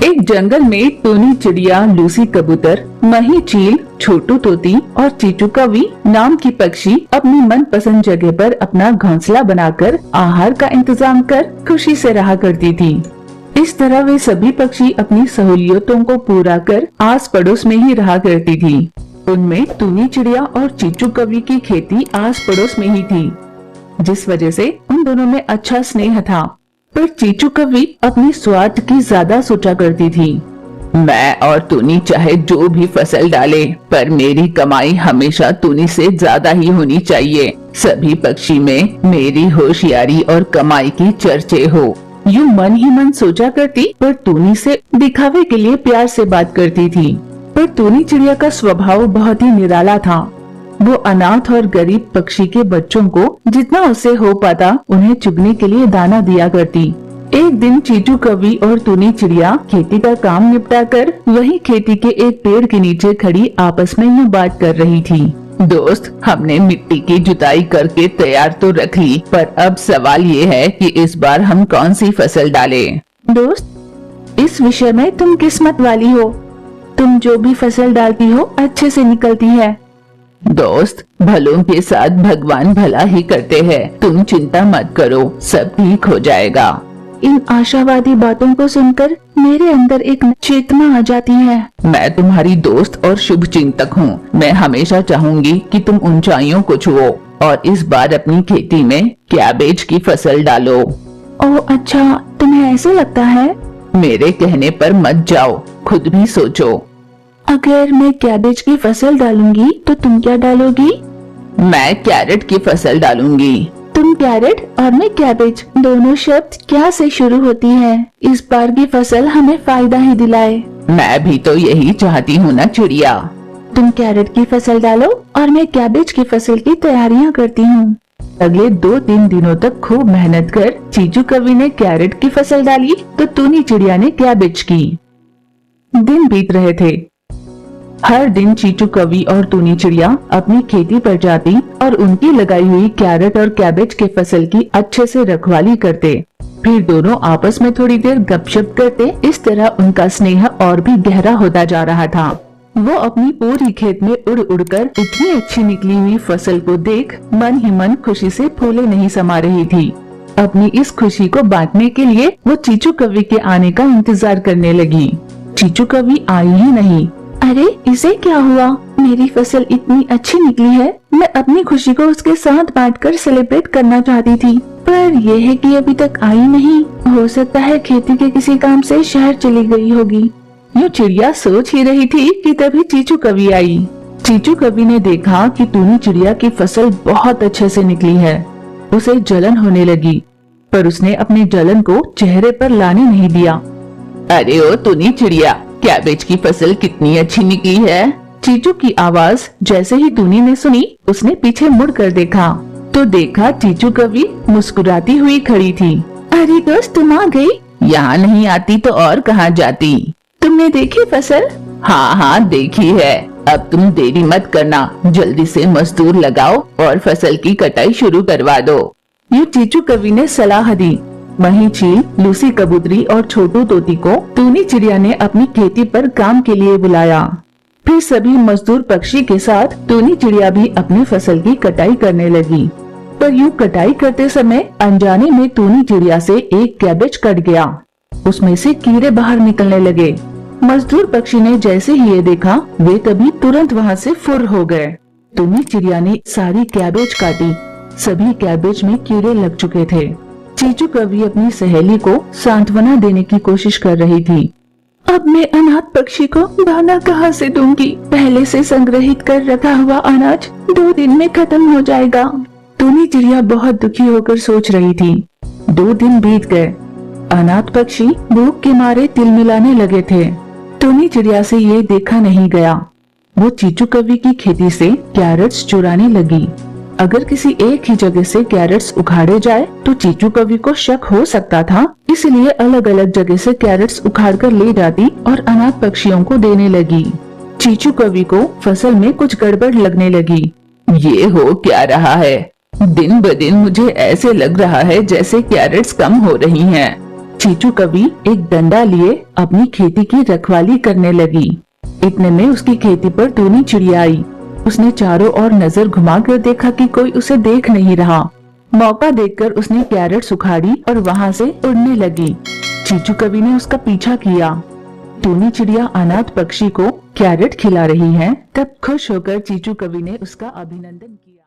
एक जंगल में टूनी चिड़िया, लूसी कबूतर, मही चील, छोटू तोती और चीचू कौवी नाम की पक्षी अपनी मनपसंद जगह पर अपना घोंसला बनाकर आहार का इंतजाम कर खुशी से रहा करती थी। इस तरह वे सभी पक्षी अपनी सहूलियतों को पूरा कर आस पड़ोस में ही रहा करती थी। उनमें टूनी चिड़िया और चीचू कौवी की खेती आस पड़ोस में ही थी, जिस वजह से उन दोनों में अच्छा स्नेह था। पर चीचू कौवी अपनी स्वार्थ की ज्यादा सोचा करती थी। मैं और टूनी चाहे जो भी फसल डाले, पर मेरी कमाई हमेशा टूनी से ज्यादा ही होनी चाहिए। सभी पक्षी में मेरी होशियारी और कमाई की चर्चे हो। यूं मन ही मन सोचा करती, पर टूनी से दिखावे के लिए प्यार से बात करती थी। पर टूनी चिड़िया का स्वभाव बहुत ही निराला था। वो अनाथ और गरीब पक्षी के बच्चों को जितना उससे हो पाता उन्हें चुगने के लिए दाना दिया करती। एक दिन चीचू कौवी और टूनी चिड़िया खेती का काम निपटा कर वही खेती के एक पेड़ के नीचे खड़ी आपस में यूं बात कर रही थी। दोस्त, हमने मिट्टी की जुताई करके तैयार तो रख ली, पर अब सवाल ये है कि इस बार हम कौन सी फसल डालें? दोस्त, इस विषय में तुम किस्मत वाली हो। तुम जो भी फसल डालती हो अच्छे से निकलती है। दोस्त, भलों के साथ भगवान भला ही करते हैं। तुम चिंता मत करो, सब ठीक हो जाएगा। इन आशावादी बातों को सुनकर मेरे अंदर एक चेतना आ जाती है। मैं तुम्हारी दोस्त और शुभ चिंतक हूँ। मैं हमेशा चाहूंगी कि तुम ऊंचाइयों को छुओ और इस बार अपनी खेती में कैबेज की फसल डालो। ओह अच्छा, तुम्हें ऐसे लगता है? मेरे कहने पर मत जाओ, खुद भी सोचो। अगर मैं कैबेज की फसल डालूंगी तो तुम क्या डालोगी? मैं कैरेट की फसल डालूंगी। तुम कैरेट और मैं कैबेज, दोनों शब्द क्या से शुरू होती है? इस बार की फसल हमें फायदा ही दिलाए। मैं भी तो यही चाहती हूँ ना चिड़िया। तुम कैरेट की फसल डालो और मैं कैबेज की फसल की तैयारियाँ करती हूँ। अगले 2-3 दिनों तक खूब मेहनत कर चीचू कौवी ने कैरेट की फसल डाली तो टूनी चिड़िया ने कैबेज की। दिन बीत रहे थे। हर दिन चीचू कौवी और टूनी चिड़िया अपनी खेती पर जाती और उनकी लगाई हुई कैरेट और कैबेज के फसल की अच्छे से रखवाली करते। फिर दोनों आपस में थोड़ी देर गपशप करते। इस तरह उनका स्नेह और भी गहरा होता जा रहा था। वो अपनी पूरी खेत में उड़ उड़कर इतनी अच्छी निकली हुई फसल को देख मन ही मन खुशी से फूले नहीं समा रही थी। अपनी इस खुशी को बांटने के लिए वो चीचू कौवी के आने का इंतजार करने लगी। चीचू कौवी आई ही नहीं। अरे, इसे क्या हुआ? मेरी फसल इतनी अच्छी निकली है, मैं अपनी खुशी को उसके साथ बांटकर सेलिब्रेट करना चाहती थी, पर यह है कि अभी तक आई नहीं। हो सकता है खेती के किसी काम से शहर चली गई होगी। यूं चिड़िया सोच ही रही थी कि तभी चीचू कौवी आई। चीचू कौवी ने देखा कि टूनी चिड़िया की फसल बहुत अच्छे से निकली है। उसे जलन होने लगी, पर उसने अपने जलन को चेहरे पर लाने नहीं दिया। अरे ओ टूनी चिड़िया, कैबेज की फसल कितनी अच्छी निकली है। चीचू की आवाज जैसे ही टूनी ने सुनी, उसने पीछे मुड़ कर देखा तो देखा चीचू कौवी मुस्कुराती हुई खड़ी थी। अरे दोस्त, तुम आ गई। यहाँ नहीं आती तो और कहाँ जाती? तुमने देखी फसल? हाँ हाँ, देखी है। अब तुम देरी मत करना, जल्दी से मजदूर लगाओ और फसल की कटाई शुरू करवा दो। ये चीचू कौवी ने सलाह दी। मही चील, लूसी कबूतरी और छोटू तोती को टूनी चिड़िया ने अपनी खेती पर काम के लिए बुलाया। फिर सभी मजदूर पक्षी के साथ टूनी चिड़िया भी अपनी फसल की कटाई करने लगी। पर यूं कटाई करते समय अनजाने में टूनी चिड़िया से एक कैबेज कट गया। उसमें से कीड़े बाहर निकलने लगे। मजदूर पक्षी ने जैसे ही ये देखा, वे तभी तुरंत वहाँ से फुर हो गए। टूनी चिड़िया ने सारी कैबेज काटी। सभी कैबेज में कीड़े लग चुके थे। चीचू कौवी अपनी सहेली को सांत्वना देने की कोशिश कर रही थी। अब मैं अनाथ पक्षी को दाना कहाँ से दूंगी? पहले से संग्रहित कर रखा हुआ अनाज 2 दिन में खत्म हो जाएगा। टूनी चिड़िया बहुत दुखी होकर सोच रही थी। 2 दिन बीत गए। अनाथ पक्षी भूख के मारे तिलमिलाने लगे थे। टूनी चिड़िया से ये देखा नहीं गया। वो चीचू कौवी की खेती से कैरेट्स चुराने लगी। अगर किसी एक ही जगह से कैरेट्स उखाड़े जाए तो चीचू कौवी को शक हो सकता था, इसलिए अलग अलग जगह से कैरेट्स उखाड़ कर ले जाती और अनाथ पक्षियों को देने लगी। चीचू कौवी को फसल में कुछ गड़बड़ लगने लगी। ये हो क्या रहा है? दिन ब दिन मुझे ऐसे लग रहा है जैसे कैरेट्स कम हो रही हैं। चीचू कवि एक डंडा लिए अपनी खेती की रखवाली करने लगी। इतने में उसकी खेती पर टूनी चिड़िया आई। उसने चारों ओर नजर घुमाकर देखा कि कोई उसे देख नहीं रहा। मौका देखकर उसने कैरेट सुखाड़ी और वहाँ से उड़ने लगी। चीचू कवि ने उसका पीछा किया। टूनी चिड़िया अनाथ पक्षी को कैरेट खिला रही है, तब खुश होकर चीचू कवि ने उसका अभिनंदन किया।